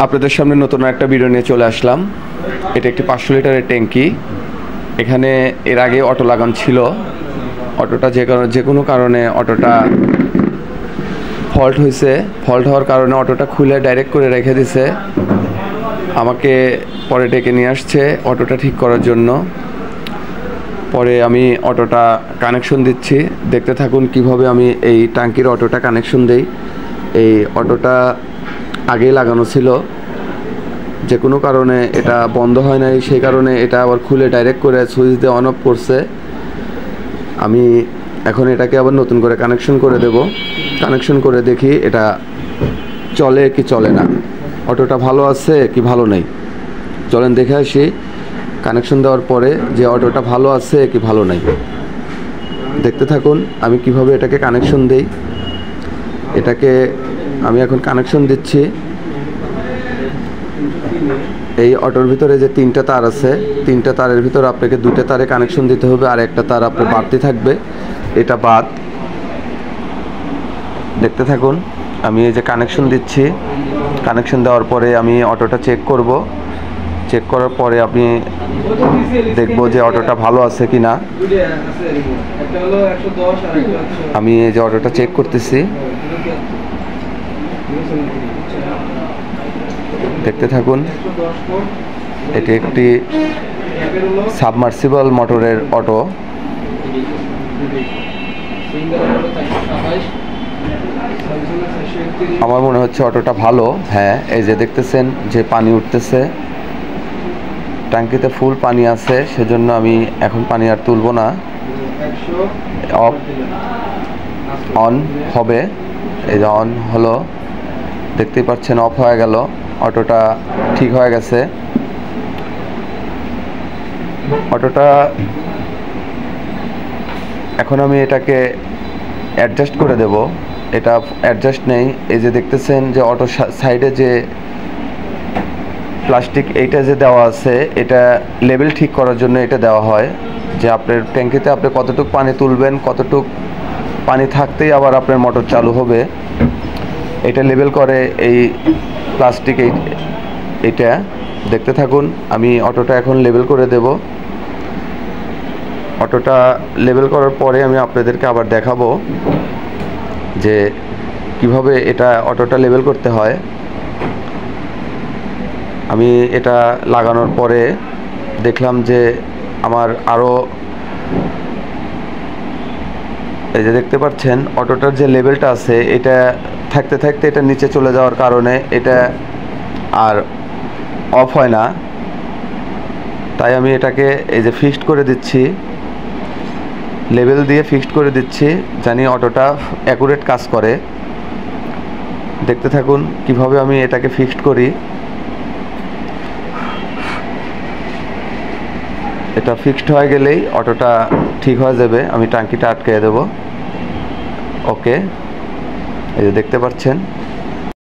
আপনাদের সামনে নতুন একটা ভিডিও নিয়ে চলে আসলাম। এটা একটি 500 লিটারের ট্যাঙ্কি। এখানে এর আগে অটো লাগানো ছিল। অটোটা যে কোনো কারণে অটোটা ফল্ট হয়েছে। ফল্ট হওয়ার কারণে অটোটা খুলে ডাইরেক্ট করে রেখে দিছে। আমাকে পরে ডেকে নিয়ে আসছে অটোটা ঠিক করার জন্য। পরে আমি অটোটা কানেকশন দিচ্ছি। দেখতে থাকুন কিভাবে আমি এই ট্যাঙ্কির অটোটা কানেকশন দেই। এই অটোটা আগেই লাগানো ছিল, যে কোনো কারণে এটা বন্ধ হয় নাই, সেই কারণে এটা আবার খুলে ডাইরেক্ট করে সুইচ দিয়ে অন অফ করছে। আমি এখন এটাকে আবার নতুন করে কানেকশন করে দেব। কানেকশন করে দেখি এটা চলে কি চলে না, অটোটা ভালো আছে কি ভালো নেই। চলেন দেখে আসি কানেকশন দেওয়ার পরে যে অটোটা ভালো আছে কি ভালো নাই। দেখতে থাকুন আমি কিভাবে এটাকে কানেকশন দেই। এটাকে আমি এখন কানেকশন দিচ্ছি। এই অটোর ভিতরে যে 3টা তার আছে, 3টা তারের ভিতরে আপনাকে 2টা তারে কানেকশন দিতে হবে, আর একটা তার আপনার বাড়তি থাকবে, এটা বাদ। দেখতে থাকুন আমি এই যে কানেকশন দিচ্ছি। কানেকশন দেওয়ার পরে আমি অটোটা চেক করব। চেক করার পরে আমি দেখব যে অটোটা ভালো আছে কি না। আমি এই যে অটোটা চেক করতেছি। দেখতে থাকুন এটি একটি সাবমার্সিবল মোটরের অটো। আমার মনে হচ্ছে অটোটা ভালো। হ্যাঁ, এই যে দেখতেছেন যে পানি উঠতেছে, ট্যাঙ্কিতে ফুল পানি আছে, সেজন্য আমি এখন পানি আর তুলব না। অফ অন হবে, এই যে অন হলো, দেখতেই পাচ্ছেন অফ হয়ে গেল। অটোটা ঠিক হয়ে গেছে। অটোটা এখন আমি এটাকে অ্যাডজাস্ট করে দেব। এটা অ্যাডজাস্ট নেই। এই যে দেখতেছেন যে অটো সাইডে যে প্লাস্টিক এইটা যে দেওয়া আছে, এটা লেভেল ঠিক করার জন্য এটা দেওয়া হয়, যে আপনার ট্যাঙ্কিতে আপনি কতটুকু পানি তুলবেন, কতটুকু পানি থাকতেই আবার আপনার মোটর চালু হবে, এটা লেভেল করে এই প্লাস্টিক। এইটা দেখতে থাকুন আমি অটোটা এখন লেভেল করে দেব। অটোটা লেভেল করার পরে আমি আপনাদেরকে আবার দেখাবো যে কিভাবে এটা অটোটা লেভেল করতে হয়। আমি এটা লাগানোর পরে দেখলাম যে আমার আরও, এই যে দেখতে পাচ্ছেন অটোটার যে লেভেলটা আছে, এটা থাকতে থাকতে এটা নিচে চলে যাওয়ার কারণে এটা আর অফ হয় না। তাই আমি এটাকে এই যে ফিক্সড করে দিচ্ছি, লেভেল দিয়ে ফিক্সড করে দিচ্ছি, জানি অটোটা অ্যাকুরেট কাজ করে। দেখতে থাকুন কিভাবে আমি এটাকে ফিক্সড করি। এটা ফিক্সড হয়ে গেলেই অটোটা ঠিক হয়ে যাবে। আমি ট্যাঙ্কিটা আটকে দেব। ওকে, এই যে দেখতে পাচ্ছেন